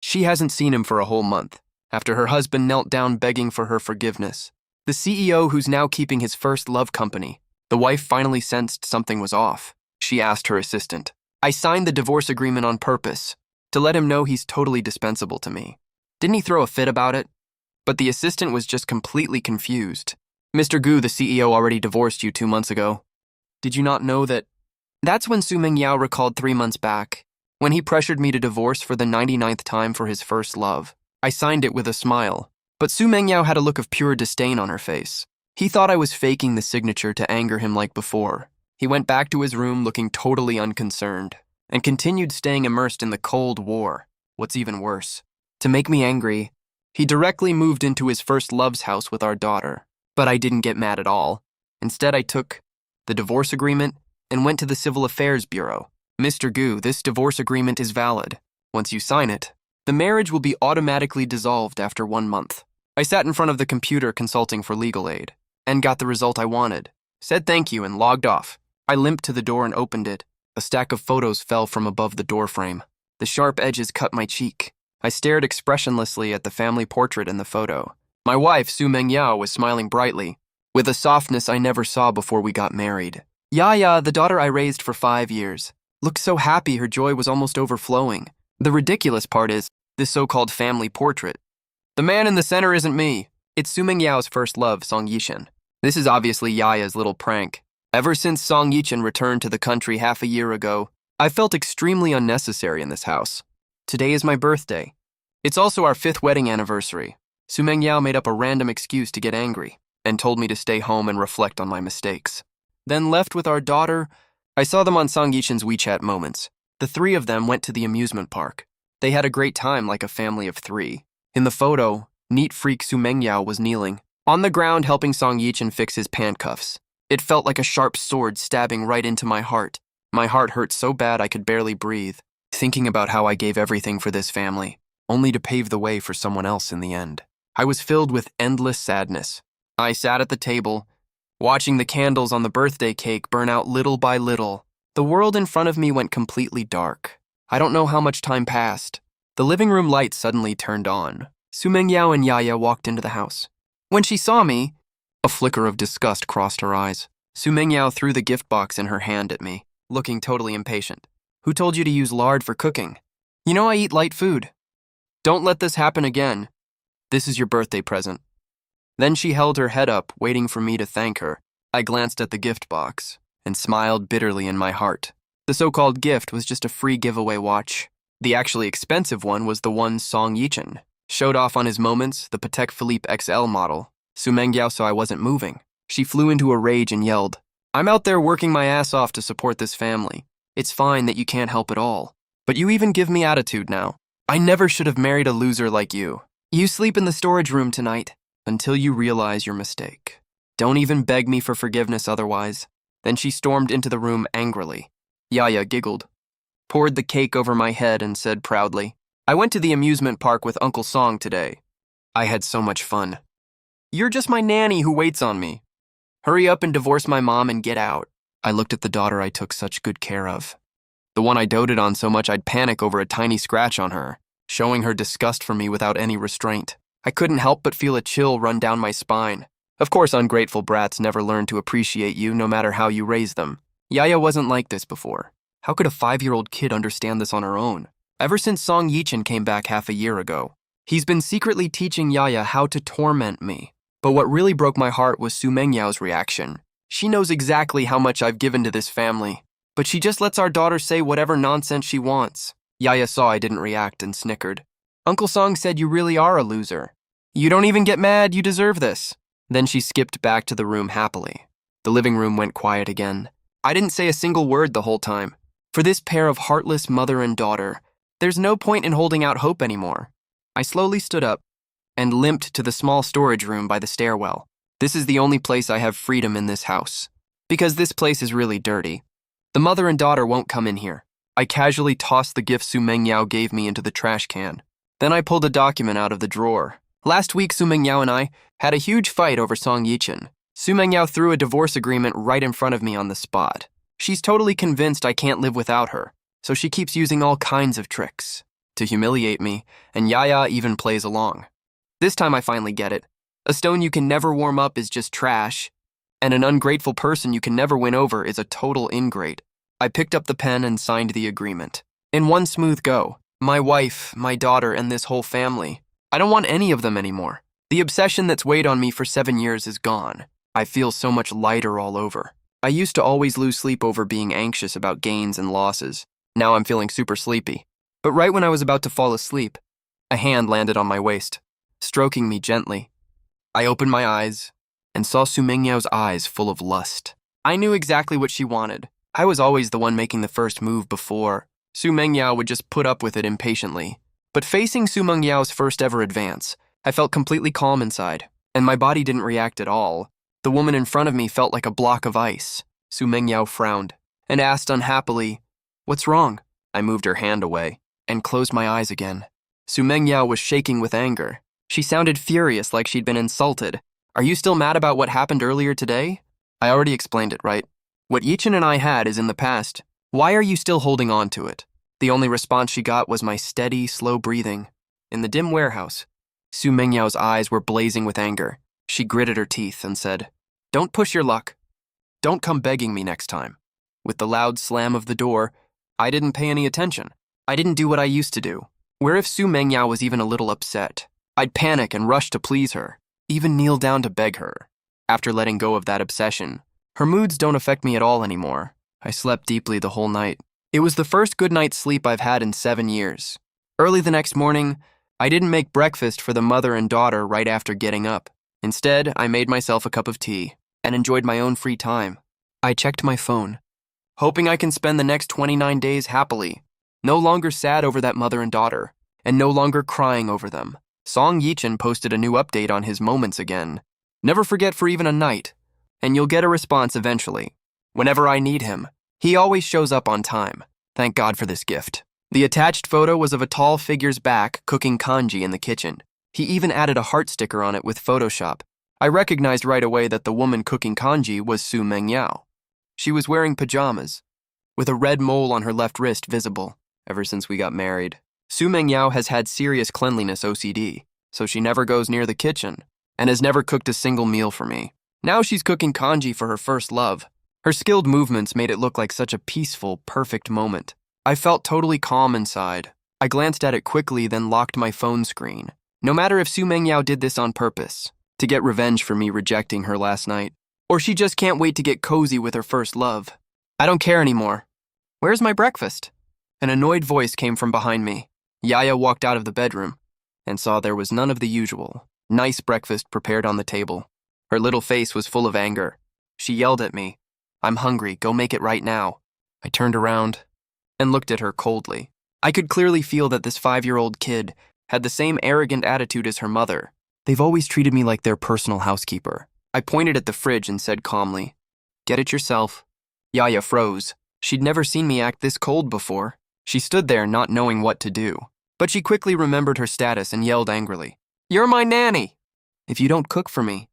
She hasn't seen him for a whole month, after her husband knelt down begging for her forgiveness. The CEO who's now keeping his first love company. The wife finally sensed something was off. She asked her assistant. I signed the divorce agreement on purpose, to let him know he's totally dispensable to me. Didn't he throw a fit about it? But the assistant was just completely confused. Mr. Gu, the CEO, already divorced you 2 months ago. Did you not know that? That's when Su Mengyao recalled 3 months back, when he pressured me to divorce for the 99th time for his first love. I signed it with a smile, but Su Mengyao had a look of pure disdain on her face. He thought I was faking the signature to anger him like before. He went back to his room looking totally unconcerned, and continued staying immersed in the Cold War. What's even worse, to make me angry, he directly moved into his first love's house with our daughter. But I didn't get mad at all. Instead, I took the divorce agreement and went to the Civil Affairs Bureau. Mr. Gu, this divorce agreement is valid. Once you sign it, the marriage will be automatically dissolved after 1 month. I sat in front of the computer consulting for legal aid, and got the result I wanted. Said thank you and logged off. I limped to the door and opened it. A stack of photos fell from above the doorframe. The sharp edges cut my cheek. I stared expressionlessly at the family portrait in the photo. My wife, Su Mengyao, was smiling brightly, with a softness I never saw before we got married. Yaya, the daughter I raised for 5 years, looked so happy her joy was almost overflowing. The ridiculous part is, this so-called family portrait. The man in the center isn't me. It's Su Mengyao's first love, Song Yichin. This is obviously Yaya's little prank. Ever since Song Yichin returned to the country half a year ago, I felt extremely unnecessary in this house. Today is my birthday. It's also our 5th wedding anniversary. Su Mengyao made up a random excuse to get angry, and told me to stay home and reflect on my mistakes. Then left with our daughter, I saw them on Song Yichin's WeChat moments. The 3 of them went to the amusement park. They had a great time like a family of 3. In the photo, neat freak Su Mengyao was kneeling, on the ground helping Song Yichin fix his handcuffs. It felt like a sharp sword stabbing right into my heart. My heart hurt so bad I could barely breathe, thinking about how I gave everything for this family, only to pave the way for someone else in the end. I was filled with endless sadness. I sat at the table, watching the candles on the birthday cake burn out little by little. The world in front of me went completely dark. I don't know how much time passed. The living room light suddenly turned on. Su Mengyao and Yaya walked into the house. When she saw me, a flicker of disgust crossed her eyes. Su Mengyao threw the gift box in her hand at me, looking totally impatient. Who told you to use lard for cooking? You know I eat light food. Don't let this happen again. This is your birthday present. Then she held her head up, waiting for me to thank her. I glanced at the gift box and smiled bitterly in my heart. The so-called gift was just a free giveaway watch. The actually expensive one was the one Song Yichin showed off on his moments, the Patek Philippe XL model. Su Mengyao saw I wasn't moving. She flew into a rage and yelled, I'm out there working my ass off to support this family. It's fine that you can't help it all. But you even give me attitude now. I never should have married a loser like you. You sleep in the storage room tonight until you realize your mistake. Don't even beg me for forgiveness otherwise. Then she stormed into the room angrily. Yaya giggled, poured the cake over my head and said proudly, I went to the amusement park with Uncle Song today. I had so much fun. You're just my nanny who waits on me. Hurry up and divorce my mom and get out. I looked at the daughter I took such good care of. The one I doted on so much I'd panic over a tiny scratch on her, showing her disgust for me without any restraint. I couldn't help but feel a chill run down my spine. Of course, ungrateful brats never learn to appreciate you no matter how you raise them. Yaya wasn't like this before. How could a 5-year-old kid understand this on her own? Ever since Song Yichin came back half a year ago, he's been secretly teaching Yaya how to torment me. But what really broke my heart was Su Mengyao's reaction. She knows exactly how much I've given to this family, but she just lets our daughter say whatever nonsense she wants. Yaya saw I didn't react and snickered. Uncle Song said you really are a loser. You don't even get mad, you deserve this. Then she skipped back to the room happily. The living room went quiet again. I didn't say a single word the whole time. For this pair of heartless mother and daughter, there's no point in holding out hope anymore. I slowly stood up and limped to the small storage room by the stairwell. This is the only place I have freedom in this house, because this place is really dirty. The mother and daughter won't come in here. I casually tossed the gift Su Mengyao gave me into the trash can. Then I pulled a document out of the drawer. Last week, Su Mengyao and I had a huge fight over Song Yichin. Su Mengyao threw a divorce agreement right in front of me on the spot. She's totally convinced I can't live without her, so she keeps using all kinds of tricks. to humiliate me, and Yaya even plays along. This time I finally get it. A stone you can never warm up is just trash, and an ungrateful person you can never win over is a total ingrate. I picked up the pen and signed the agreement. In one smooth go, my wife, my daughter, and this whole family. I don't want any of them anymore. The obsession that's weighed on me for 7 years is gone. I feel so much lighter all over. I used to always lose sleep over being anxious about gains and losses. Now I'm feeling super sleepy. But right when I was about to fall asleep, a hand landed on my waist, stroking me gently. I opened my eyes and saw Su Mengyao's eyes full of lust. I knew exactly what she wanted. I was always the one making the first move before. Su Mengyao would just put up with it impatiently. But facing Su Mengyao's first ever advance, I felt completely calm inside, and my body didn't react at all. The woman in front of me felt like a block of ice. Su Mengyao frowned and asked unhappily, "What's wrong?" I moved her hand away and closed my eyes again. Su Mengyao was shaking with anger. She sounded furious, like she'd been insulted. "Are you still mad about what happened earlier today?" I already explained it, right? What Yichin and I had is in the past. Why are you still holding on to it? The only response she got was my steady, slow breathing. In the dim warehouse, Su Mengyao's eyes were blazing with anger. She gritted her teeth and said, "Don't push your luck. Don't come begging me next time." With the loud slam of the door, I didn't pay any attention. I didn't do what I used to do. Where if Su Mengyao was even a little upset? I'd panic and rush to please her, even kneel down to beg her. After letting go of that obsession, her moods don't affect me at all anymore. I slept deeply the whole night. It was the first good night's sleep I've had in 7 years. Early the next morning, I didn't make breakfast for the mother and daughter right after getting up. Instead, I made myself a cup of tea and enjoyed my own free time. I checked my phone, hoping I can spend the next 29 days happily, no longer sad over that mother and daughter, and no longer crying over them. Song Yichin posted a new update on his moments again. "Never forget for even a night, and you'll get a response eventually. Whenever I need him, he always shows up on time. Thank God for this gift." The attached photo was of a tall figure's back cooking kanji in the kitchen. He even added a heart sticker on it with Photoshop. I recognized right away that the woman cooking kanji was Su Mengyao. She was wearing pajamas, with a red mole on her left wrist visible. Ever since we got married, Su Mengyao has had serious cleanliness OCD, so she never goes near the kitchen and has never cooked a single meal for me. Now she's cooking kanji for her first love. Her skilled movements made it look like such a peaceful, perfect moment. I felt totally calm inside. I glanced at it quickly, then locked my phone screen. No matter if Su Mengyao did this on purpose, to get revenge for me rejecting her last night, or she just can't wait to get cozy with her first love, I don't care anymore. "Where's my breakfast?" An annoyed voice came from behind me. Yaya walked out of the bedroom and saw there was none of the usual nice breakfast prepared on the table. Her little face was full of anger. She yelled at me, "I'm hungry, go make it right now." I turned around and looked at her coldly. I could clearly feel that this 5-year-old kid had the same arrogant attitude as her mother. They've always treated me like their personal housekeeper. I pointed at the fridge and said calmly, "Get it yourself." Yaya froze. She'd never seen me act this cold before. She stood there not knowing what to do. But she quickly remembered her status and yelled angrily, "You're my nanny! If you don't cook for me,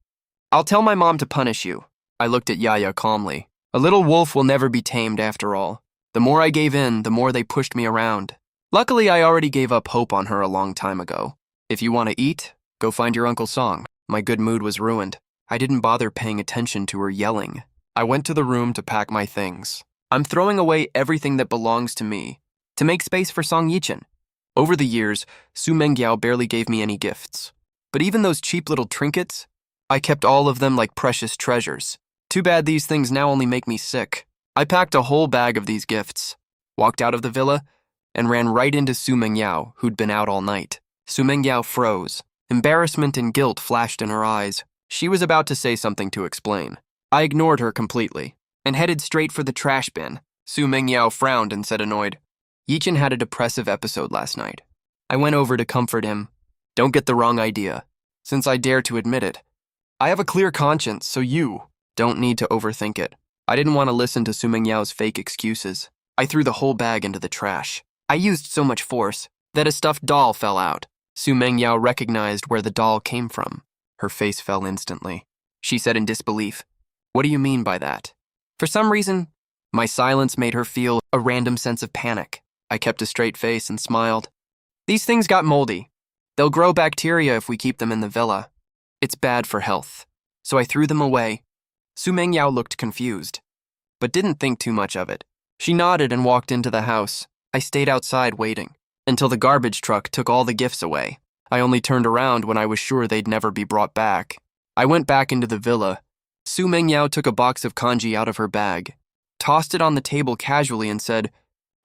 I'll tell my mom to punish you." I looked at Yaya calmly. A little wolf will never be tamed after all. The more I gave in, the more they pushed me around. Luckily, I already gave up hope on her a long time ago. "If you want to eat, go find your Uncle Song." My good mood was ruined. I didn't bother paying attention to her yelling. I went to the room to pack my things. I'm throwing away everything that belongs to me to make space for Song Yichin. Over the years, Su Mengyao barely gave me any gifts. But even those cheap little trinkets, I kept all of them like precious treasures. Too bad these things now only make me sick. I packed a whole bag of these gifts, walked out of the villa, and ran right into Su Mengyao, who'd been out all night. Su Mengyao froze. Embarrassment and guilt flashed in her eyes. She was about to say something to explain. I ignored her completely and headed straight for the trash bin. Su Mengyao frowned and said annoyed, "Yichin had a depressive episode last night." I went over to comfort him. "Don't get the wrong idea, since I dare to admit it. I have a clear conscience, so you don't need to overthink it." I didn't want to listen to Su Mengyao's fake excuses. I threw the whole bag into the trash. I used so much force that a stuffed doll fell out. Su Mengyao recognized where the doll came from. Her face fell instantly. She said in disbelief, "What do you mean by that?" For some reason, my silence made her feel a random sense of panic. I kept a straight face and smiled. These things got moldy. They'll grow bacteria if we keep them in the villa. It's bad for health. So I threw them away. Su Mengyao looked confused, but didn't think too much of it. She nodded and walked into the house. I stayed outside waiting until the garbage truck took all the gifts away. I only turned around when I was sure they'd never be brought back. I went back into the villa. Su Mengyao took a box of kanji out of her bag, tossed it on the table casually and said,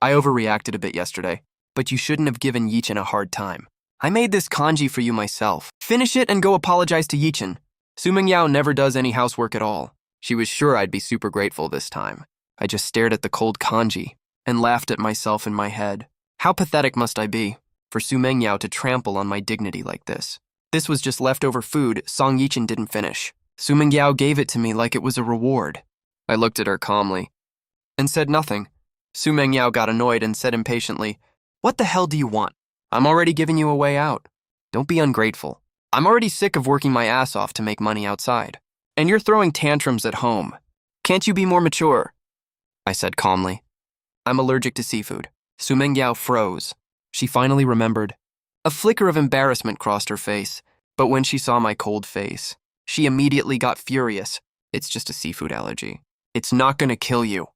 I overreacted a bit yesterday, but you shouldn't have given Yichin a hard time. I made this kanji for you myself. Finish it and go apologize to Yichin. Su Mengyao never does any housework at all. She was sure I'd be super grateful this time. I just stared at the cold kanji and laughed at myself in my head. How pathetic must I be for Su Mengyao to trample on my dignity like this? This was just leftover food Song Yichin didn't finish. Su Mengyao gave it to me like it was a reward. I looked at her calmly and said nothing. Su Mengyao got annoyed and said impatiently, What the hell do you want? I'm already giving you a way out. Don't be ungrateful. I'm already sick of working my ass off to make money outside. And you're throwing tantrums at home. Can't you be more mature? I said calmly. I'm allergic to seafood. Su Mengyao froze. She finally remembered. A flicker of embarrassment crossed her face, but when she saw my cold face, she immediately got furious. It's just a seafood allergy. It's not gonna kill you.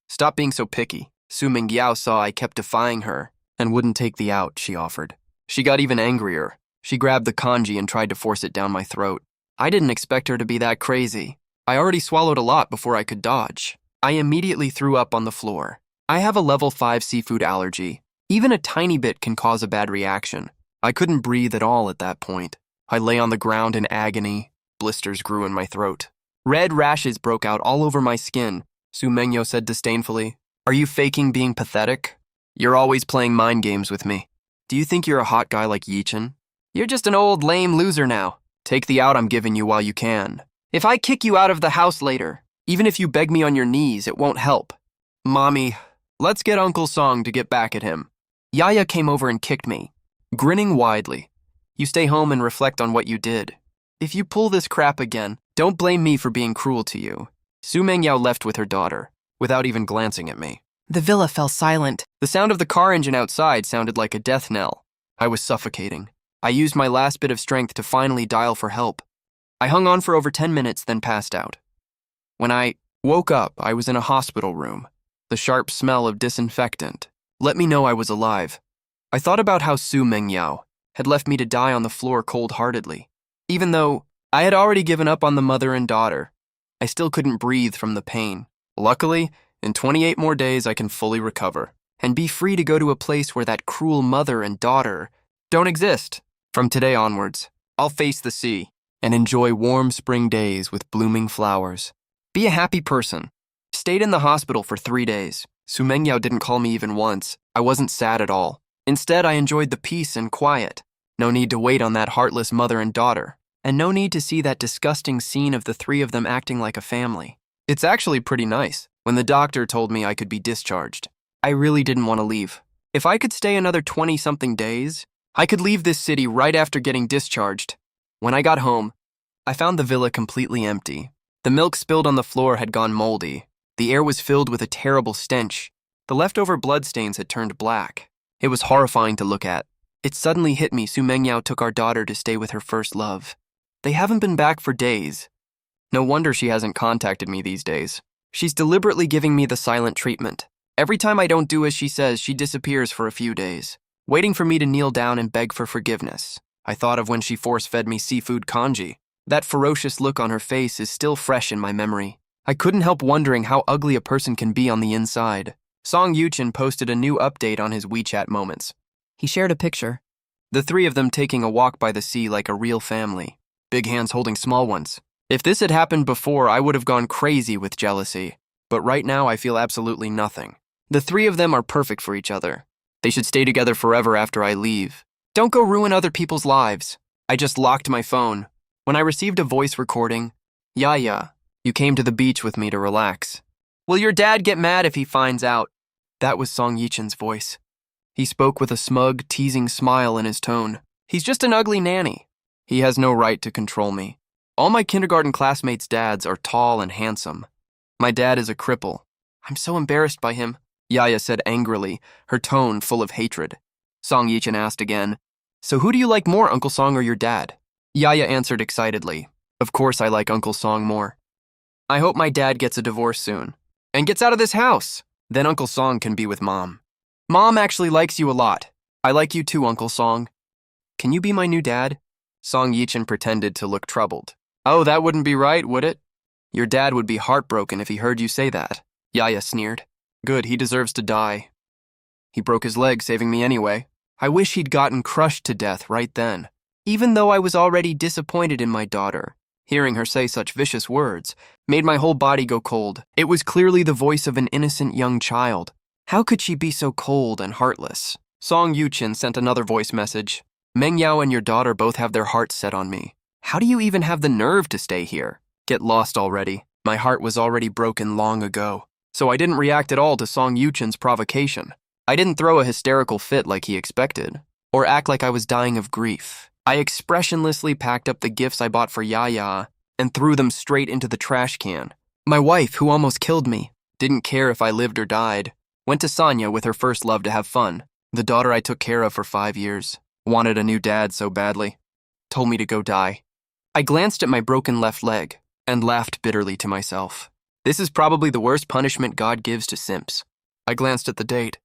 Stop being so picky. Su Mengyao saw I kept defying her and wouldn't take the out she offered. She got even angrier. She grabbed the kanji and tried to force it down my throat. I didn't expect her to be that crazy. I already swallowed a lot before I could dodge. I immediately threw up on the floor. I have a level 5 seafood allergy. Even a tiny bit can cause a bad reaction. I couldn't breathe at all at that point. I lay on the ground in agony. Blisters grew in my throat. Red rashes broke out all over my skin. Su Mengyao said disdainfully, Are you faking being pathetic? You're always playing mind games with me. Do you think you're a hot guy like Yichin? You're just an old lame loser now. Take the out I'm giving you while you can. If I kick you out of the house later, even if you beg me on your knees, it won't help. Mommy, let's get Uncle Song to get back at him. Yaya came over and kicked me, grinning widely. You stay home and reflect on what you did. If you pull this crap again, don't blame me for being cruel to you. Su Mengyao left with her daughter, without even glancing at me. The villa fell silent. The sound of the car engine outside sounded like a death knell. I was suffocating. I used my last bit of strength to finally dial for help. I hung on for over 10 minutes, then passed out. When I woke up, I was in a hospital room. The sharp smell of disinfectant let me know I was alive. I thought about how Su Mengyao had left me to die on the floor cold-heartedly. Even though I had already given up on the mother and daughter, I still couldn't breathe from the pain. Luckily, in 28 more days I can fully recover and be free to go to a place where that cruel mother and daughter don't exist. From today onwards, I'll face the sea and enjoy warm spring days with blooming flowers. Be a happy person. Stayed in the hospital for 3 days. Su Mengyao didn't call me even once. I wasn't sad at all. Instead, I enjoyed the peace and quiet. No need to wait on that heartless mother and daughter, and no need to see that disgusting scene of the three of them acting like a family. It's actually pretty nice. When the doctor told me I could be discharged, I really didn't want to leave. If I could stay another 20-something days, I could leave this city right after getting discharged. When I got home, I found the villa completely empty. The milk spilled on the floor had gone moldy. The air was filled with a terrible stench. The leftover bloodstains had turned black. It was horrifying to look at. It suddenly hit me Su Mengyao took our daughter to stay with her first love. They haven't been back for days. No wonder she hasn't contacted me these days. She's deliberately giving me the silent treatment. Every time I don't do as she says, she disappears for a few days, waiting for me to kneel down and beg for forgiveness. I thought of when she force-fed me seafood kanji. That ferocious look on her face is still fresh in my memory. I couldn't help wondering how ugly a person can be on the inside. Song Yichin posted a new update on his WeChat moments. He shared a picture. The three of them taking a walk by the sea like a real family. Big hands holding small ones. If this had happened before, I would have gone crazy with jealousy. But right now, I feel absolutely nothing. The three of them are perfect for each other. They should stay together forever after I leave. Don't go ruin other people's lives. I just locked my phone. When I received a voice recording, Yaya, you came to the beach with me to relax. Will your dad get mad if he finds out? That was Song Yichin's voice. He spoke with a smug, teasing smile in his tone. He's just an ugly nanny. He has no right to control me. All my kindergarten classmates' dads are tall and handsome. My dad is a cripple. I'm so embarrassed by him, Yaya said angrily, her tone full of hatred. Song Yichin asked again. So who do you like more, Uncle Song or your dad? Yaya answered excitedly. Of course I like Uncle Song more. I hope my dad gets a divorce soon. And gets out of this house. Then Uncle Song can be with Mom. Mom actually likes you a lot. I like you too, Uncle Song. Can you be my new dad? Song Yichin pretended to look troubled. Oh, that wouldn't be right, would it? Your dad would be heartbroken if he heard you say that. Yaya sneered. Good, he deserves to die. He broke his leg, saving me anyway. I wish he'd gotten crushed to death right then. Even though I was already disappointed in my daughter, hearing her say such vicious words made my whole body go cold. It was clearly the voice of an innocent young child. How could she be so cold and heartless? Song Yichin sent another voice message. Meng Yao and your daughter both have their hearts set on me. How do you even have the nerve to stay here? Get lost already. My heart was already broken long ago. So I didn't react at all to Song Yuchin's provocation. I didn't throw a hysterical fit like he expected, or act like I was dying of grief. I expressionlessly packed up the gifts I bought for Yaya and threw them straight into the trash can. My wife, who almost killed me, didn't care if I lived or died. Went to Sanya with her first love to have fun. The daughter I took care of for 5 years. Wanted a new dad so badly. Told me to go die. I glanced at my broken left leg and laughed bitterly to myself. This is probably the worst punishment God gives to simps. I glanced at the date.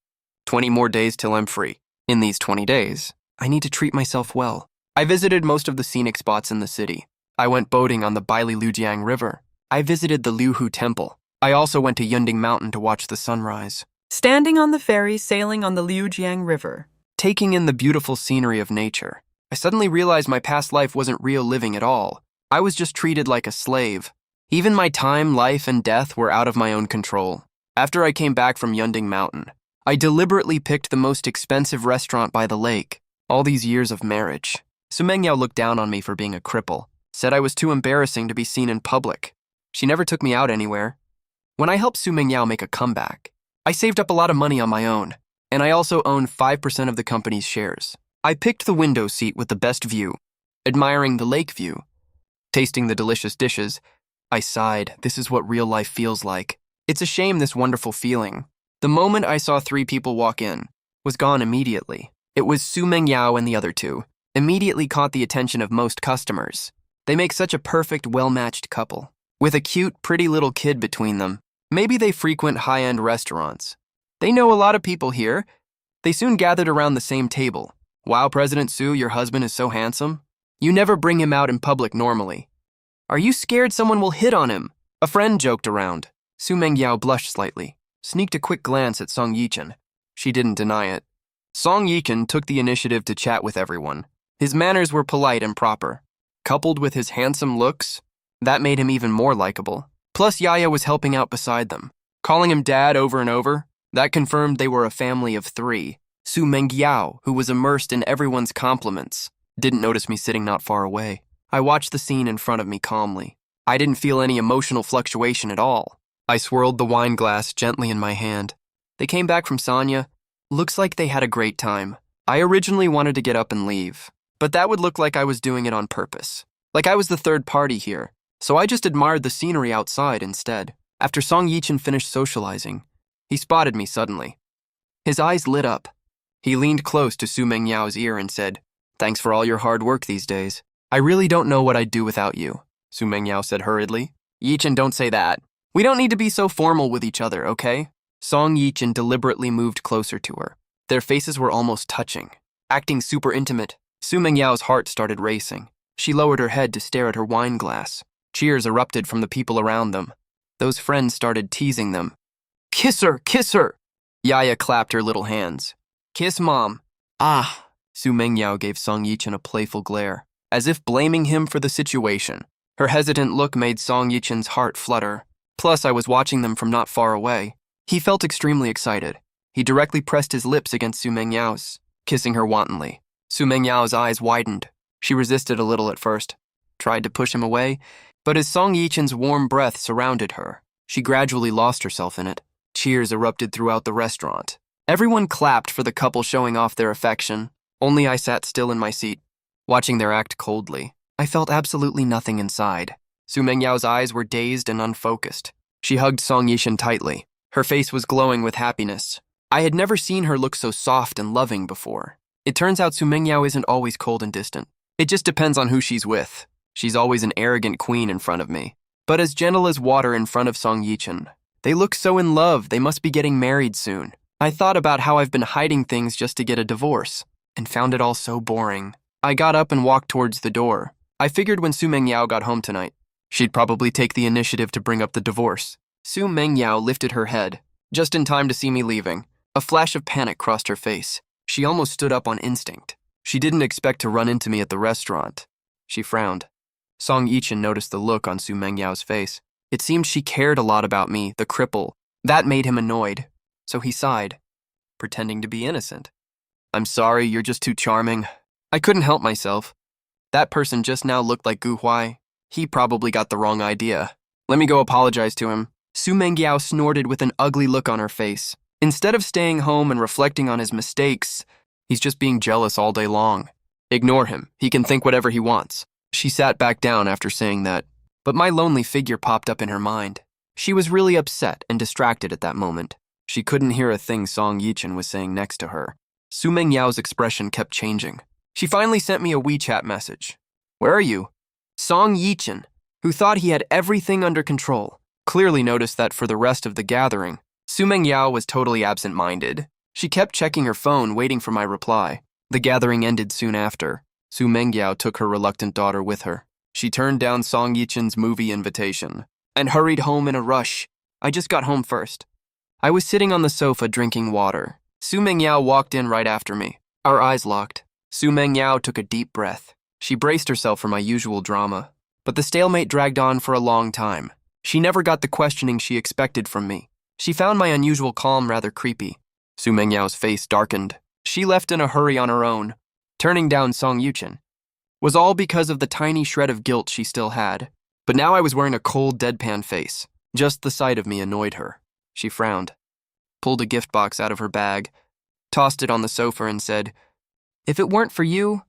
20 more days till I'm free. In these 20 days, I need to treat myself well. I visited most of the scenic spots in the city. I went boating on the Baili Lujiang River. I visited the Liuhu Temple. I also went to Yunding Mountain to watch the sunrise. Standing on the ferry sailing on the Liujiang River. Taking in the beautiful scenery of nature, I suddenly realized my past life wasn't real living at all. I was just treated like a slave. Even my time, life, and death were out of my own control. After I came back from Yunding Mountain, I deliberately picked the most expensive restaurant by the lake. All these years of marriage. Su Mengyao looked down on me for being a cripple, said I was too embarrassing to be seen in public. She never took me out anywhere. When I helped Su Mengyao make a comeback, I saved up a lot of money on my own, and I also owned 5% of the company's shares. I picked the window seat with the best view, admiring the lake view. Tasting the delicious dishes, I sighed. This is what real life feels like. It's a shame, this wonderful feeling. The moment I saw 3 people walk in, was gone immediately. It was Su Mengyao and the other 2. Immediately caught the attention of most customers. They make such a perfect, well-matched couple, with a cute, pretty little kid between them. Maybe they frequent high-end restaurants. They know a lot of people here. They soon gathered around the same table. Wow, President Su, your husband is so handsome. You never bring him out in public normally. Are you scared someone will hit on him? A friend joked around. Su Mengyao blushed slightly, sneaked a quick glance at Song Yichin. She didn't deny it. Song Yichin took the initiative to chat with everyone. His manners were polite and proper. Coupled with his handsome looks, that made him even more likable. Plus, Yaya was helping out beside them, calling him dad over and over. That confirmed they were a family of 3. Su Mengyao, who was immersed in everyone's compliments, didn't notice me sitting not far away. I watched the scene in front of me calmly. I didn't feel any emotional fluctuation at all. I swirled the wine glass gently in my hand. They came back from Sanya. Looks like they had a great time. I originally wanted to get up and leave, but that would look like I was doing it on purpose. Like I was the third party here. So I just admired the scenery outside instead. After Song Yichin finished socializing, he spotted me suddenly. His eyes lit up. He leaned close to Su Mengyao's ear and said, "Thanks for all your hard work these days. I really don't know what I'd do without you," Su Mengyao said hurriedly. "Yichin, don't say that. We don't need to be so formal with each other, okay?" Song Yichin deliberately moved closer to her. Their faces were almost touching, acting super intimate. Su Mengyao's heart started racing. She lowered her head to stare at her wine glass. Cheers erupted from the people around them. Those friends started teasing them. "Kiss her! Kiss her!" Yaya clapped her little hands. "Kiss Mom." "Ah!" Su Mengyao gave Song Yichin a playful glare, as if blaming him for the situation. Her hesitant look made Song Yichin's heart flutter. Plus, I was watching them from not far away. He felt extremely excited. He directly pressed his lips against Su Mengyao's, kissing her wantonly. Su Mengyao's eyes widened. She resisted a little at first, tried to push him away, but as Song Yichin's warm breath surrounded her, she gradually lost herself in it. Cheers erupted throughout the restaurant. Everyone clapped for the couple showing off their affection. Only I sat still in my seat, watching their act coldly. I felt absolutely nothing inside. Su Mengyao's eyes were dazed and unfocused. She hugged Song Yichin tightly. Her face was glowing with happiness. I had never seen her look so soft and loving before. It turns out Su Mengyao isn't always cold and distant. It just depends on who she's with. She's always an arrogant queen in front of me, but as gentle as water in front of Song Yichen. They look so in love, they must be getting married soon. I thought about how I've been hiding things just to get a divorce, and found it all so boring. I got up and walked towards the door. I figured when Su Mengyao got home tonight, she'd probably take the initiative to bring up the divorce. Su Mengyao lifted her head, just in time to see me leaving. A flash of panic crossed her face. She almost stood up on instinct. She didn't expect to run into me at the restaurant. She frowned. Song Yichen noticed the look on Su Mengyao's face. It seemed she cared a lot about me, the cripple. That made him annoyed. So he sighed, pretending to be innocent. I'm sorry, you're just too charming. I couldn't help myself. That person just now looked like Gu Huai. He probably got the wrong idea. Let me go apologize to him. Su Mengyao snorted with an ugly look on her face. Instead of staying home and reflecting on his mistakes, he's just being jealous all day long. Ignore him. He can think whatever he wants. She sat back down after saying that, but my lonely figure popped up in her mind. She was really upset and distracted at that moment. She couldn't hear a thing Song Yichen was saying next to her. Su Mengyao's expression kept changing. She finally sent me a WeChat message. Where are you? Song Yichen, who thought he had everything under control, clearly noticed that for the rest of the gathering, Su Mengyao was totally absent-minded. She kept checking her phone, waiting for my reply. The gathering ended soon after. Su Mengyao took her reluctant daughter with her. She turned down Song Yichen's movie invitation and hurried home in a rush. I just got home first. I was sitting on the sofa drinking water. Su Mengyao walked in right after me. Our eyes locked. Su Mengyao took a deep breath. She braced herself for my usual drama, but the stalemate dragged on for a long time. She never got the questioning she expected from me. She found my unusual calm rather creepy. Su Mengyao's face darkened. She left in a hurry on her own, turning down Song Yichen. Was all because of the tiny shred of guilt she still had. But now I was wearing a cold, deadpan face. Just the sight of me annoyed her. She frowned, pulled a gift box out of her bag, tossed it on the sofa and said, If it weren't for you,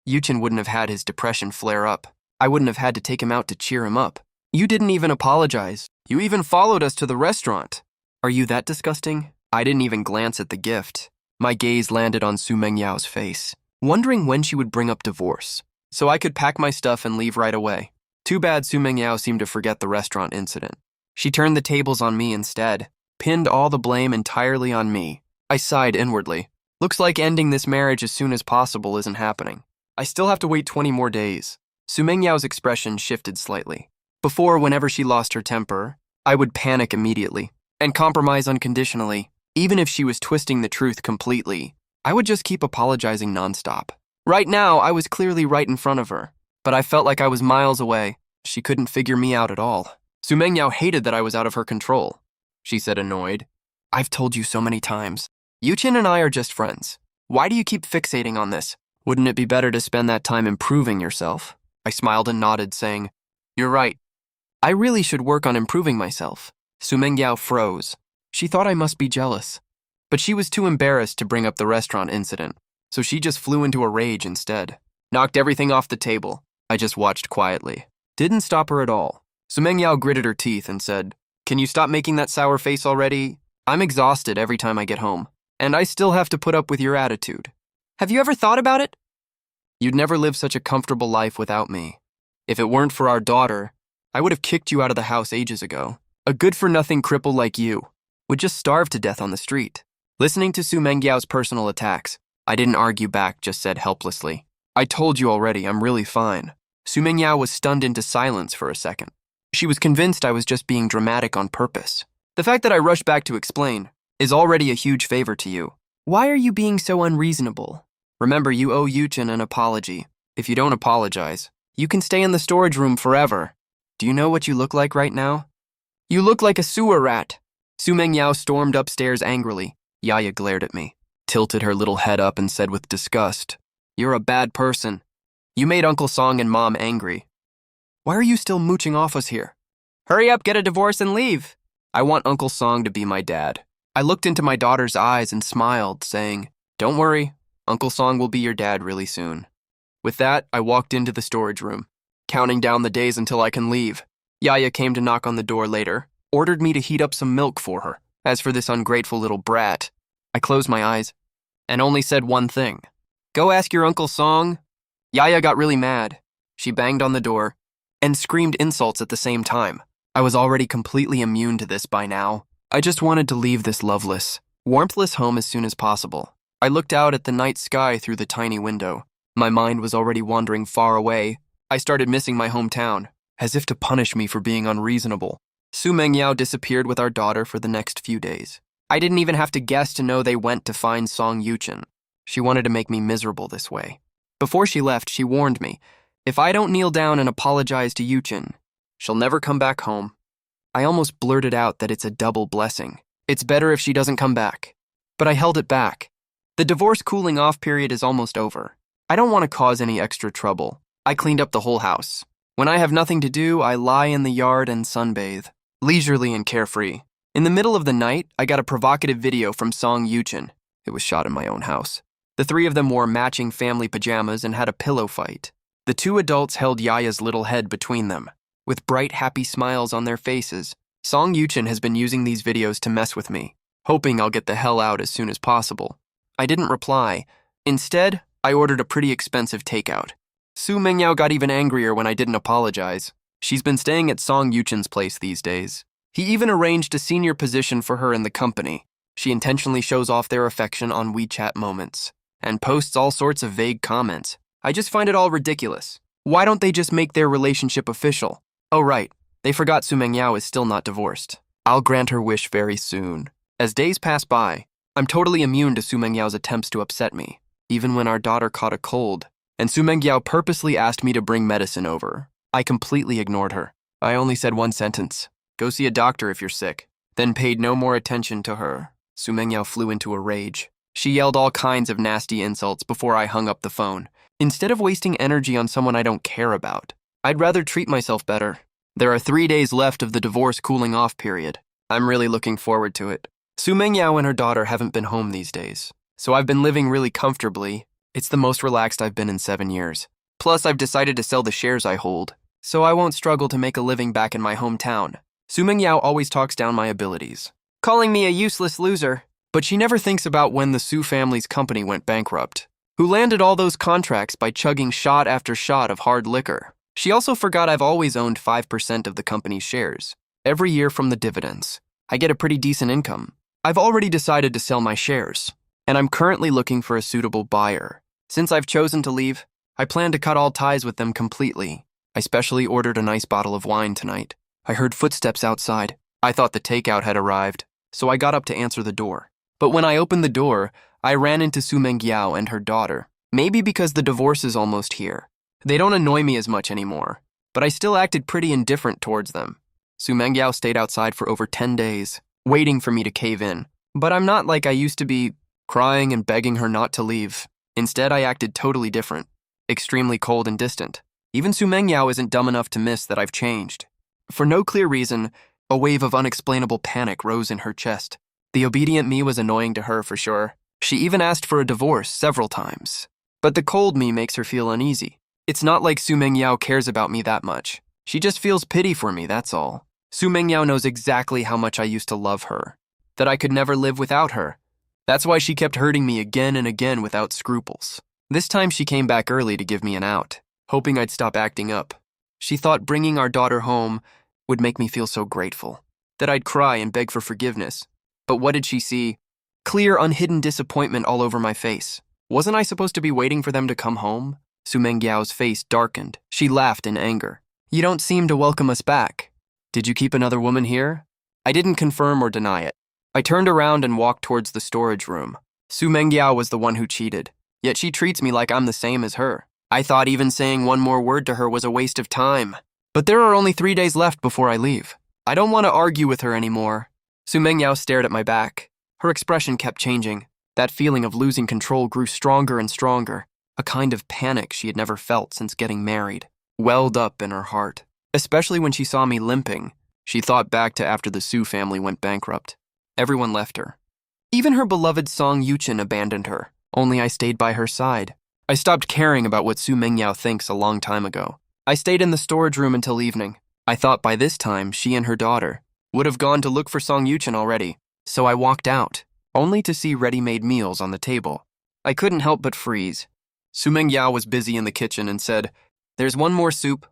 Yichen wouldn't have had his depression flare up. I wouldn't have had to take him out to cheer him up. You didn't even apologize. You even followed us to the restaurant. Are you that disgusting? I didn't even glance at the gift. My gaze landed on Su Mengyao's face, wondering when she would bring up divorce, so I could pack my stuff and leave right away. Too bad Su Mengyao seemed to forget the restaurant incident. She turned the tables on me instead, pinned all the blame entirely on me. I sighed inwardly. Looks like ending this marriage as soon as possible isn't happening. I still have to wait 20 more days. Su Mengyao's expression shifted slightly. Before, whenever she lost her temper, I would panic immediately and compromise unconditionally. Even if she was twisting the truth completely, I would just keep apologizing nonstop. Right now, I was clearly right in front of her, but I felt like I was miles away. She couldn't figure me out at all. Su Mengyao hated that I was out of her control. She said, annoyed. I've told you so many times. Yichen and I are just friends. Why do you keep fixating on this? Wouldn't it be better to spend that time improving yourself? I smiled and nodded, saying, You're right. I really should work on improving myself. Su Mengyao froze. She thought I must be jealous. But she was too embarrassed to bring up the restaurant incident, so she just flew into a rage instead. Knocked everything off the table. I just watched quietly. Didn't stop her at all. Su Mengyao gritted her teeth and said, Can you stop making that sour face already? I'm exhausted every time I get home, and I still have to put up with your attitude. Have you ever thought about it? You'd never live such a comfortable life without me. If it weren't for our daughter, I would have kicked you out of the house ages ago. A good-for-nothing cripple like you would just starve to death on the street. Listening to Su Mengyao's personal attacks, I didn't argue back, just said helplessly, I told you already, I'm really fine. Su Mengyao was stunned into silence for a second. She was convinced I was just being dramatic on purpose. The fact that I rushed back to explain is already a huge favor to you. Why are you being so unreasonable? Remember, you owe Yichen an apology. If you don't apologize, you can stay in the storage room forever. Do you know what you look like right now? You look like a sewer rat. Su Mengyao stormed upstairs angrily. Yaya glared at me, tilted her little head up and said with disgust, You're a bad person. You made Uncle Song and Mom angry. Why are you still mooching off us here? Hurry up, get a divorce and leave. I want Uncle Song to be my dad. I looked into my daughter's eyes and smiled, saying, Don't worry, Uncle Song will be your dad really soon. With that, I walked into the storage room, counting down the days until I can leave. Yaya came to knock on the door later, ordered me to heat up some milk for her. As for this ungrateful little brat, I closed my eyes and only said one thing. Go ask your Uncle Song. Yaya got really mad. She banged on the door and screamed insults at the same time. I was already completely immune to this by now. I just wanted to leave this loveless, warmthless home as soon as possible. I looked out at the night sky through the tiny window. My mind was already wandering far away. I started missing my hometown, as if to punish me for being unreasonable. Su Mengyao disappeared with our daughter for the next few days. I didn't even have to guess to know they went to find Song Yuchen. She wanted to make me miserable this way. Before she left, she warned me, if I don't kneel down and apologize to Yuchen, she'll never come back home. I almost blurted out that it's a double blessing. It's better if she doesn't come back. But I held it back. The divorce cooling off period is almost over. I don't want to cause any extra trouble. I cleaned up the whole house. When I have nothing to do, I lie in the yard and sunbathe, leisurely and carefree. In the middle of the night, I got a provocative video from Song Yuchen. It was shot in my own house. The three of them wore matching family pajamas and had a pillow fight. The two adults held Yaya's little head between them. With bright, happy smiles on their faces, Song Yuchen has been using these videos to mess with me, hoping I'll get the hell out as soon as possible. I didn't reply. Instead, I ordered a pretty expensive takeout. Su Mengyao got even angrier when I didn't apologize. She's been staying at Song Yuchen's place these days. He even arranged a senior position for her in the company. She intentionally shows off their affection on WeChat moments and posts all sorts of vague comments. I just find it all ridiculous. Why don't they just make their relationship official? Oh right, they forgot Su Mengyao is still not divorced. I'll grant her wish very soon. As days pass by, I'm totally immune to Su Mengyao's attempts to upset me, even when our daughter caught a cold, and Su Mengyao purposely asked me to bring medicine over. I completely ignored her. I only said one sentence, go see a doctor if you're sick, then paid no more attention to her. Su Mengyao flew into a rage. She yelled all kinds of nasty insults before I hung up the phone. Instead of wasting energy on someone I don't care about, I'd rather treat myself better. There are 3 days left of the divorce cooling off period. I'm really looking forward to it. Su Mengyao and her daughter haven't been home these days, so I've been living really comfortably. It's the most relaxed I've been in 7 years. Plus, I've decided to sell the shares I hold, so I won't struggle to make a living back in my hometown. Su Mengyao always talks down my abilities, calling me a useless loser, but she never thinks about when the Su family's company went bankrupt, who landed all those contracts by chugging shot after shot of hard liquor. She also forgot I've always owned 5% of the company's shares. Every year from the dividends, I get a pretty decent income. I've already decided to sell my shares, and I'm currently looking for a suitable buyer. Since I've chosen to leave, I plan to cut all ties with them completely. I specially ordered a nice bottle of wine tonight. I heard footsteps outside. I thought the takeout had arrived, so I got up to answer the door. But when I opened the door, I ran into Su Mengyao and her daughter. Maybe because the divorce is almost here. They don't annoy me as much anymore, but I still acted pretty indifferent towards them. Su Mengyao stayed outside for over 10 days, waiting for me to cave in. But I'm not like I used to be, crying and begging her not to leave. Instead, I acted totally different, extremely cold and distant. Even Su Mengyao isn't dumb enough to miss that I've changed. For no clear reason, a wave of unexplainable panic rose in her chest. The obedient me was annoying to her for sure. She even asked for a divorce several times. But the cold me makes her feel uneasy. It's not like Su Mengyao cares about me that much. She just feels pity for me, that's all. Su Mengyao knows exactly how much I used to love her, that I could never live without her. That's why she kept hurting me again and again without scruples. This time she came back early to give me an out, hoping I'd stop acting up. She thought bringing our daughter home would make me feel so grateful, that I'd cry and beg for forgiveness. But what did she see? Clear, unhidden disappointment all over my face. Wasn't I supposed to be waiting for them to come home? Su Mengyao's face darkened. She laughed in anger. You don't seem to welcome us back. Did you keep another woman here? I didn't confirm or deny it. I turned around and walked towards the storage room. Su Mengyao was the one who cheated, yet she treats me like I'm the same as her. I thought even saying one more word to her was a waste of time. But there are only 3 days left before I leave. I don't want to argue with her anymore. Su Mengyao stared at my back. Her expression kept changing. That feeling of losing control grew stronger and stronger. A kind of panic she had never felt since getting married welled up in her heart, especially when she saw me limping. She thought back to after the Su family went bankrupt. Everyone left her. Even her beloved Song Yuchen abandoned her. Only I stayed by her side. I stopped caring about what Su Mengyao thinks a long time ago. I stayed in the storage room until evening. I thought by this time she and her daughter would have gone to look for Song Yuchen already. So I walked out, only to see ready-made meals on the table. I couldn't help but freeze. Su Mengyao was busy in the kitchen and said, "There's one more soup.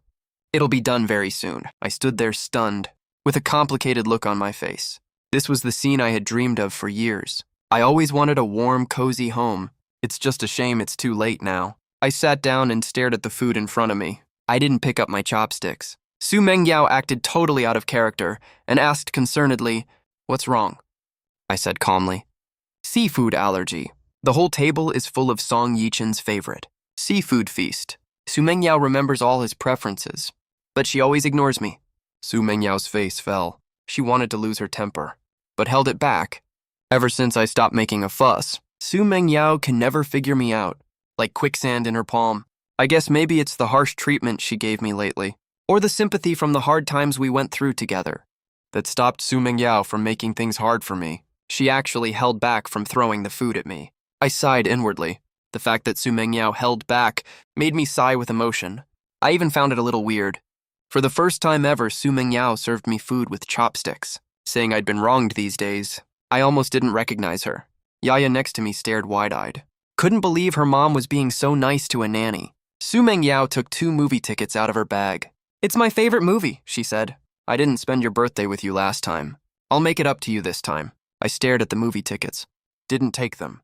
It'll be done very soon." I stood there stunned, with a complicated look on my face. This was the scene I had dreamed of for years. I always wanted a warm, cozy home. It's just a shame it's too late now. I sat down and stared at the food in front of me. I didn't pick up my chopsticks. Su Mengyao acted totally out of character and asked concernedly, "What's wrong?" I said calmly, "Seafood allergy. The whole table is full of Song Yichen's favorite, seafood feast." Su Mengyao remembers all his preferences, but she always ignores me. Su Mengyao's face fell. She wanted to lose her temper, but held it back. Ever since I stopped making a fuss, Su Mengyao can never figure me out, like quicksand in her palm. I guess maybe it's the harsh treatment she gave me lately, or the sympathy from the hard times we went through together, that stopped Su Mengyao from making things hard for me. She actually held back from throwing the food at me. I sighed inwardly. The fact that Su Mengyao held back made me sigh with emotion. I even found it a little weird. For the first time ever, Su Mengyao served me food with chopsticks, saying I'd been wronged these days. I almost didn't recognize her. Yaya next to me stared wide-eyed. Couldn't believe her mom was being so nice to a nanny. Su Mengyao took 2 movie tickets out of her bag. "It's my favorite movie," she said. "I didn't spend your birthday with you last time. I'll make it up to you this time." I stared at the movie tickets. Didn't take them.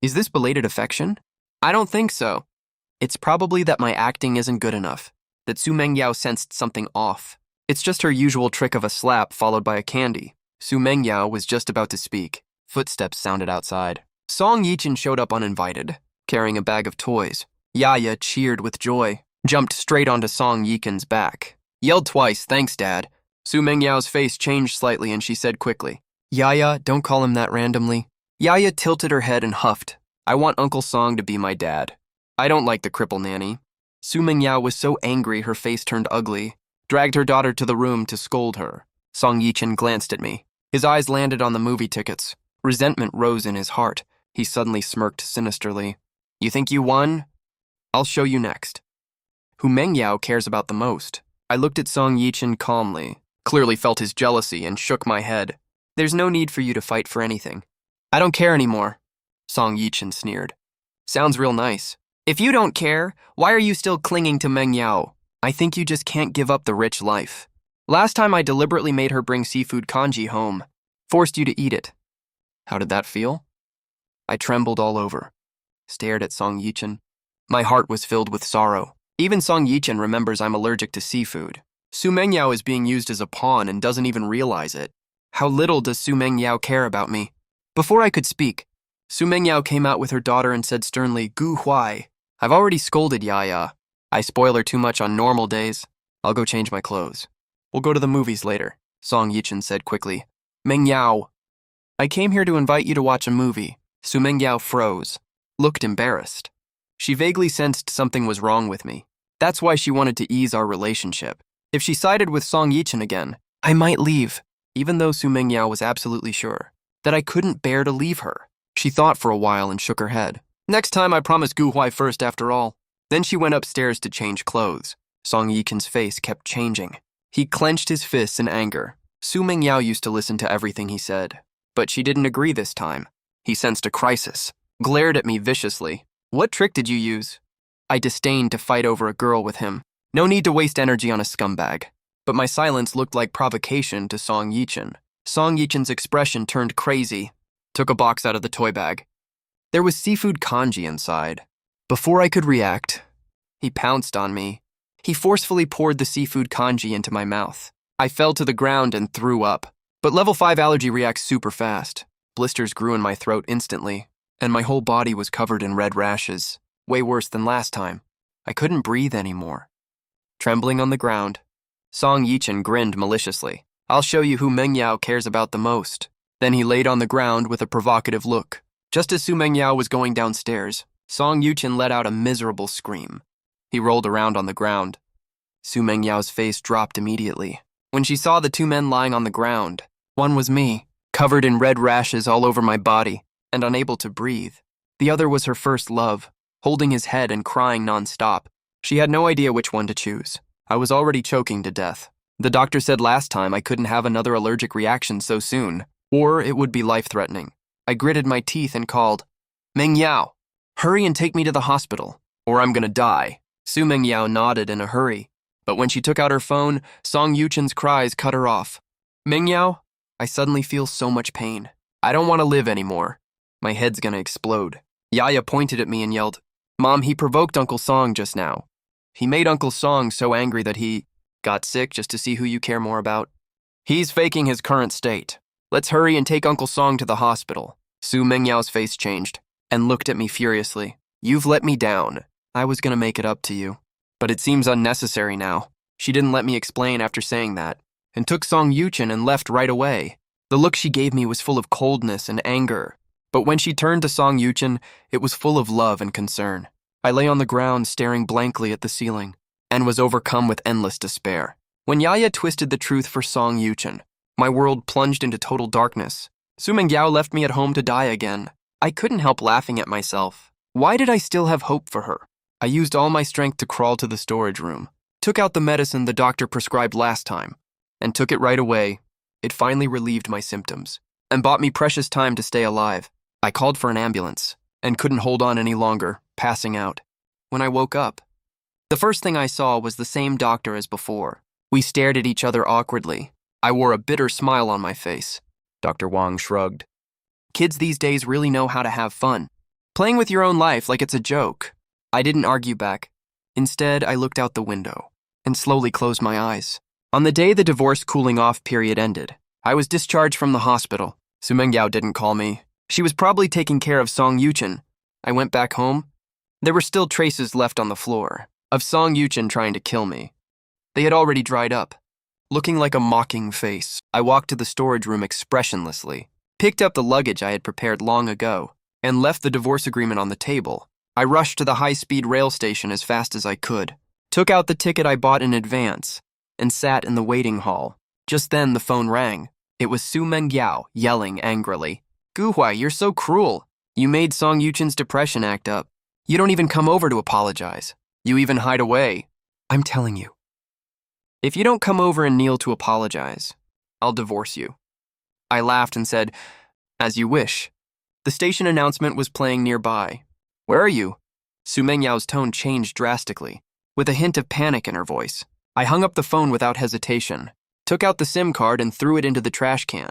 Is this belated affection? I don't think so. It's probably that my acting isn't good enough, that Su Mengyao sensed something off. It's just her usual trick of a slap followed by a candy. Su Mengyao was just about to speak. Footsteps sounded outside. Song Yichen showed up uninvited, carrying a bag of toys. Yaya cheered with joy, jumped straight onto Song Yichen's back. Yelled twice, "Thanks, Dad." Su Mengyao's face changed slightly and she said quickly, "Yaya, don't call him that randomly." Yaya tilted her head and huffed. "I want Uncle Song to be my dad. I don't like the cripple nanny." Su Mengyao was so angry her face turned ugly, dragged her daughter to the room to scold her. Song Yichen glanced at me. His eyes landed on the movie tickets. Resentment rose in his heart. He suddenly smirked sinisterly. "You think you won? I'll show you next." Who Mengyao cares about the most? I looked at Song Yichen calmly, clearly felt his jealousy, and shook my head. "There's no need for you to fight for anything." "I don't care anymore," Song Yichen sneered. "Sounds real nice. If you don't care, why are you still clinging to Mengyao? I think you just can't give up the rich life. Last time I deliberately made her bring seafood congee home, forced you to eat it. How did that feel?" I trembled all over, stared at Song Yichen. My heart was filled with sorrow. Even Song Yichen remembers I'm allergic to seafood. Su Mengyao is being used as a pawn and doesn't even realize it. How little does Su Mengyao care about me? Before I could speak, Su Mengyao came out with her daughter and said sternly, "Gu Huai, I've already scolded Yaya. I spoil her too much on normal days. I'll go change my clothes. We'll go to the movies later," Song Yichen said quickly. "Mengyao, I came here to invite you to watch a movie." Su Mengyao froze, looked embarrassed. She vaguely sensed something was wrong with me. That's why she wanted to ease our relationship. If she sided with Song Yichen again, I might leave, even though Su Mengyao was absolutely sure that I couldn't bear to leave her. She thought for a while and shook her head. "Next time I promise Gu Huai first after all." Then she went upstairs to change clothes. Song Yichen's face kept changing. He clenched his fists in anger. Su Mengyao used to listen to everything he said, but she didn't agree this time. He sensed a crisis, glared at me viciously. "What trick did you use?" I disdained to fight over a girl with him. No need to waste energy on a scumbag. But my silence looked like provocation to Song Yichen. Song Yichen's expression turned crazy. Took a box out of the toy bag. There was seafood congee inside. Before I could react, he pounced on me. He forcefully poured the seafood congee into my mouth. I fell to the ground and threw up. But level 5 allergy reacts super fast. Blisters grew in my throat instantly, and my whole body was covered in red rashes. Way worse than last time. I couldn't breathe anymore. Trembling on the ground, Song Yichen grinned maliciously. "I'll show you who Mengyao cares about the most." Then he laid on the ground with a provocative look. Just as Su Mengyao was going downstairs, Song Yichen let out a miserable scream. He rolled around on the ground. Su Mengyao's face dropped immediately. When she saw the 2 men lying on the ground, one was me, covered in red rashes all over my body, and unable to breathe. The other was her first love, holding his head and crying nonstop. She had no idea which one to choose. I was already choking to death. The doctor said last time I couldn't have another allergic reaction so soon, or it would be life-threatening. I gritted my teeth and called, "Mengyao, hurry and take me to the hospital." or I'm gonna die. Su Mingyao nodded in a hurry, but when she took out her phone, Song Yuchen's cries cut her off. Mingyao, I suddenly feel so much pain. I don't want to live anymore. My head's gonna explode. Yaya pointed at me and yelled, Mom, he provoked Uncle Song just now. He made Uncle Song so angry that he got sick just to see who you care more about. He's faking his current state. Let's hurry and take Uncle Song to the hospital. Su Mingyao's face changed and looked at me furiously. You've let me down. I was gonna make it up to you, but it seems unnecessary now. She didn't let me explain after saying that, and took Song Yuchen and left right away. The look she gave me was full of coldness and anger, but when she turned to Song Yuchen, it was full of love and concern. I lay on the ground staring blankly at the ceiling, and was overcome with endless despair. When Yaya twisted the truth for Song Yuchen, my world plunged into total darkness. Su Mingyao left me at home to die again. I couldn't help laughing at myself. Why did I still have hope for her? I used all my strength to crawl to the storage room, took out the medicine the doctor prescribed last time, and took it right away. It finally relieved my symptoms, and bought me precious time to stay alive. I called for an ambulance, and couldn't hold on any longer, passing out. When I woke up, the first thing I saw was the same doctor as before. We stared at each other awkwardly. I wore a bitter smile on my face. Dr. Wang shrugged. Kids these days really know how to have fun, playing with your own life like it's a joke. I didn't argue back. Instead, I looked out the window and slowly closed my eyes. On the day the divorce cooling off period ended, I was discharged from the hospital. Su Mingyao didn't call me. She was probably taking care of Song Yuchen. I went back home. There were still traces left on the floor of Song Yuchen trying to kill me. They had already dried up. Looking like a mocking face, I walked to the storage room expressionlessly, picked up the luggage I had prepared long ago, and left the divorce agreement on the table. I rushed to the high-speed rail station as fast as I could, took out the ticket I bought in advance, and sat in the waiting hall. Just then, the phone rang. It was Su Mingyao yelling angrily. Guhuai, you're so cruel. You made Song Yuchen's depression act up. You don't even come over to apologize. You even hide away. I'm telling you. If you don't come over and kneel to apologize, I'll divorce you. I laughed and said, as you wish. The station announcement was playing nearby. Where are you? Su Mingyao's tone changed drastically, with a hint of panic in her voice. I hung up the phone without hesitation, took out the SIM card and threw it into the trash can,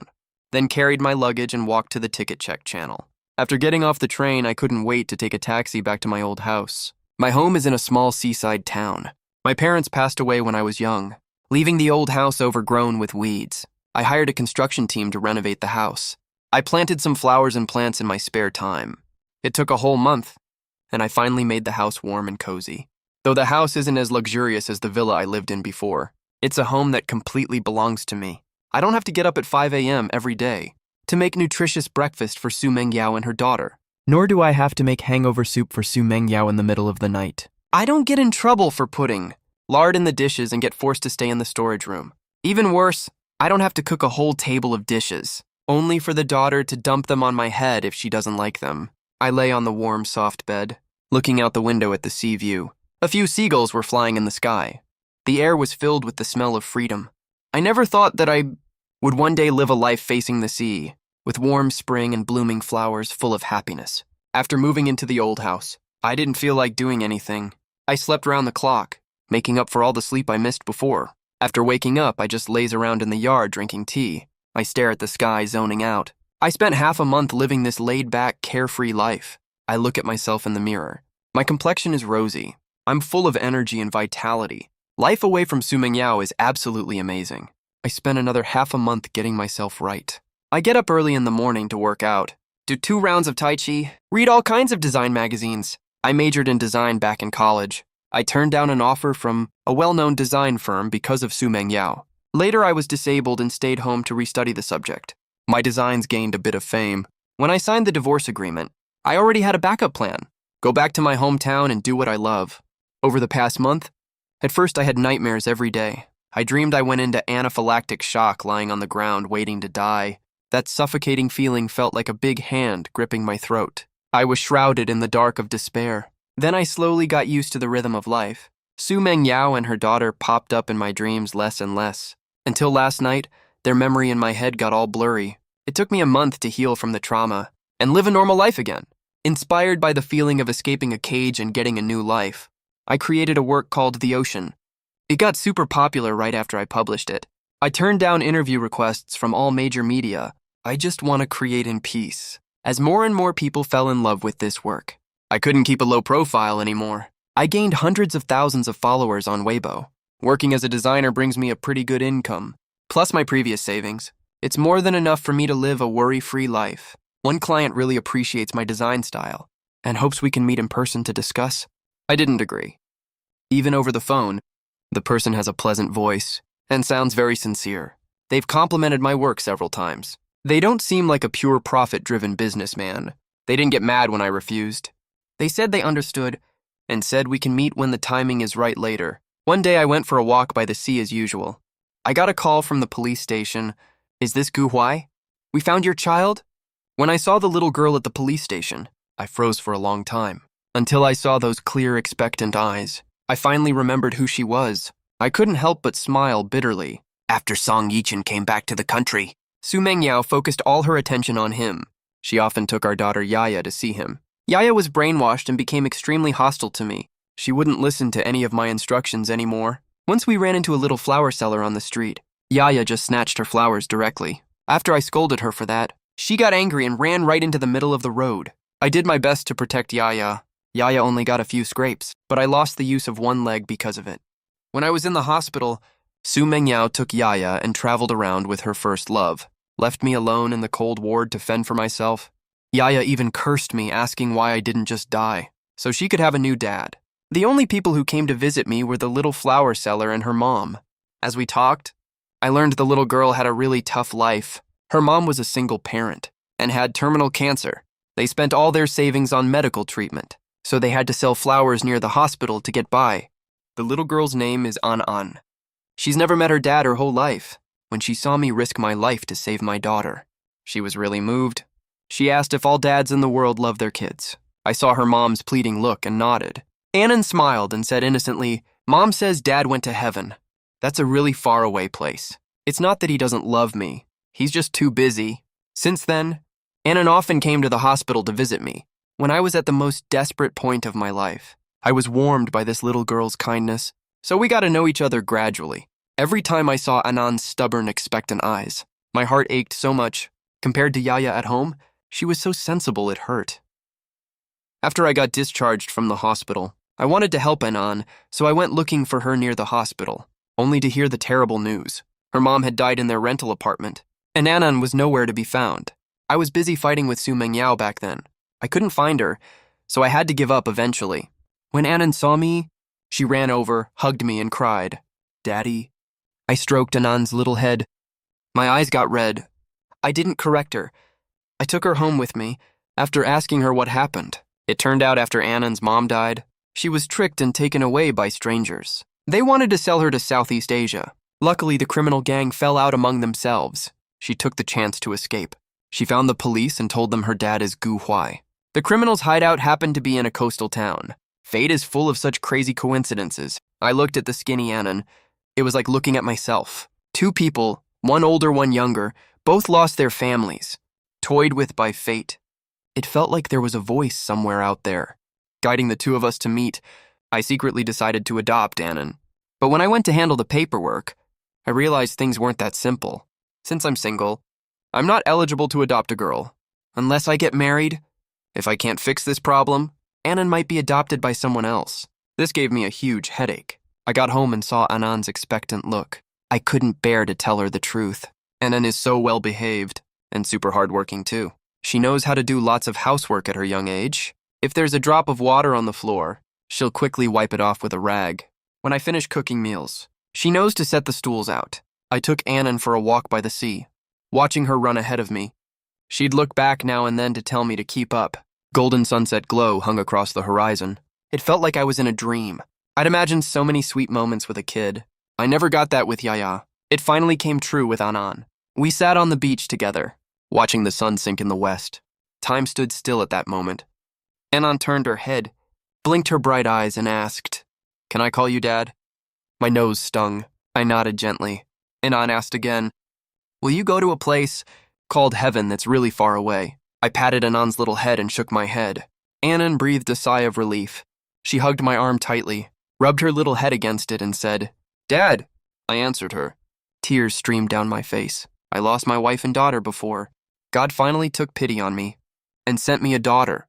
then carried my luggage and walked to the ticket check channel. After getting off the train, I couldn't wait to take a taxi back to my old house. My home is in a small seaside town. My parents passed away when I was young, leaving the old house overgrown with weeds. I hired a construction team to renovate the house. I planted some flowers and plants in my spare time. It took a whole month, and I finally made the house warm and cozy. Though the house isn't as luxurious as the villa I lived in before, it's a home that completely belongs to me. I don't have to get up at 5 a.m. every day to make nutritious breakfast for Su Mingyao and her daughter. Nor do I have to make hangover soup for Su Mingyao in the middle of the night. I don't get in trouble for putting lard in the dishes and get forced to stay in the storage room. Even worse, I don't have to cook a whole table of dishes, only for the daughter to dump them on my head if she doesn't like them. I lay on the warm, soft bed, looking out the window at the sea view. A few seagulls were flying in the sky. The air was filled with the smell of freedom. I never thought that I would one day live a life facing the sea, with warm spring and blooming flowers full of happiness. After moving into the old house, I didn't feel like doing anything. I slept around the clock, making up for all the sleep I missed before. After waking up, I just laze around in the yard drinking tea. I stare at the sky, zoning out. I spent half a month living this laid-back, carefree life. I look at myself in the mirror. My complexion is rosy. I'm full of energy and vitality. Life away from Su Mingyao is absolutely amazing. I spent another half a month getting myself right. I get up early in the morning to work out, do 2 rounds of Tai Chi, read all kinds of design magazines. I majored in design back in college. I turned down an offer from a well-known design firm because of Su Mingyao. Later, I was disabled and stayed home to restudy the subject. My designs gained a bit of fame. When I signed the divorce agreement, I already had a backup plan. Go back to my hometown and do what I love. Over the past month, at first I had nightmares every day. I dreamed I went into anaphylactic shock lying on the ground waiting to die. That suffocating feeling felt like a big hand gripping my throat. I was shrouded in the dark of despair. Then I slowly got used to the rhythm of life. Su Mingyao and her daughter popped up in my dreams less and less. Until last night, their memory in my head got all blurry. It took me a month to heal from the trauma and live a normal life again. Inspired by the feeling of escaping a cage and getting a new life, I created a work called The Ocean. It got super popular right after I published it. I turned down interview requests from all major media. I just want to create in peace. As more and more people fell in love with this work, I couldn't keep a low profile anymore. I gained hundreds of thousands of followers on Weibo. Working as a designer brings me a pretty good income, plus my previous savings. It's more than enough for me to live a worry-free life. One client really appreciates my design style and hopes we can meet in person to discuss. I didn't agree. Even over the phone, the person has a pleasant voice and sounds very sincere. They've complimented my work several times. They don't seem like a pure profit-driven businessman. They didn't get mad when I refused. They said they understood and said we can meet when the timing is right later. One day I went for a walk by the sea as usual. I got a call from the police station. Is this Gu Huai? We found your child? When I saw the little girl at the police station, I froze for a long time, until I saw those clear, expectant eyes. I finally remembered who she was. I couldn't help but smile bitterly. After Song Yichin came back to the country, Su Mengyao focused all her attention on him. She often took our daughter Yaya to see him. Yaya was brainwashed and became extremely hostile to me. She wouldn't listen to any of my instructions anymore. Once we ran into a little flower seller on the street. Yaya just snatched her flowers directly. After I scolded her for that, she got angry and ran right into the middle of the road. I did my best to protect Yaya. Yaya only got a few scrapes, but I lost the use of one leg because of it. When I was in the hospital, Su Mengyao took Yaya and traveled around with her first love, left me alone in the cold ward to fend for myself. Yaya even cursed me, asking why I didn't just die, so she could have a new dad. The only people who came to visit me were the little flower seller and her mom. As we talked, I learned the little girl had a really tough life. Her mom was a single parent and had terminal cancer. They spent all their savings on medical treatment, so they had to sell flowers near the hospital to get by. The little girl's name is An. She's never met her dad her whole life. When she saw me risk my life to save my daughter, she was really moved. She asked if all dads in the world love their kids. I saw her mom's pleading look and nodded. Annan smiled and said innocently, "Mom says Dad went to heaven. That's a really far away place. It's not that he doesn't love me. He's just too busy." Since then, Annan often came to the hospital to visit me. When I was at the most desperate point of my life, I was warmed by this little girl's kindness, so we got to know each other gradually. Every time I saw Annan's stubborn, expectant eyes, my heart ached so much. Compared to Yaya at home, she was so sensible it hurt. After I got discharged from the hospital, I wanted to help Annan, so I went looking for her near the hospital, only to hear the terrible news. Her mom had died in their rental apartment, and Annan was nowhere to be found. I was busy fighting with Su Mengyao back then. I couldn't find her, so I had to give up eventually. When Annan saw me, she ran over, hugged me, and cried, "Daddy." I stroked Annan's little head. My eyes got red. I didn't correct her. I took her home with me after asking her what happened. It turned out after Annan's mom died, she was tricked and taken away by strangers. They wanted to sell her to Southeast Asia. Luckily, the criminal gang fell out among themselves. She took the chance to escape. She found the police and told them her dad is Gu Huai. The criminal's hideout happened to be in a coastal town. Fate is full of such crazy coincidences. I looked at the skinny Annan. It was like looking at myself. Two people, one older, one younger, both lost their families, toyed with by fate. It felt like there was a voice somewhere out there, guiding the two of us to meet. I secretly decided to adopt Annan. But when I went to handle the paperwork, I realized things weren't that simple. Since I'm single, I'm not eligible to adopt a girl. Unless I get married, if I can't fix this problem, Annan might be adopted by someone else. This gave me a huge headache. I got home and saw Annan's expectant look. I couldn't bear to tell her the truth. Annan is so well behaved, and super hardworking too. She knows how to do lots of housework at her young age. If there's a drop of water on the floor, she'll quickly wipe it off with a rag. When I finish cooking meals, she knows to set the stools out. I took Annan for a walk by the sea, watching her run ahead of me. She'd look back now and then to tell me to keep up. Golden sunset glow hung across the horizon. It felt like I was in a dream. I'd imagined so many sweet moments with a kid. I never got that with Yaya. It finally came true with Annan. We sat on the beach together, watching the sun sink in the west. Time stood still at that moment. Annan turned her head, blinked her bright eyes, and asked, "Can I call you Dad?" My nose stung. I nodded gently. Annan asked again, "Will you go to a place called heaven that's really far away?" I patted Annan's little head and shook my head. Annan breathed a sigh of relief. She hugged my arm tightly, rubbed her little head against it, and said, "Dad!" I answered her. Tears streamed down my face. I lost my wife and daughter before. God finally took pity on me and sent me a daughter.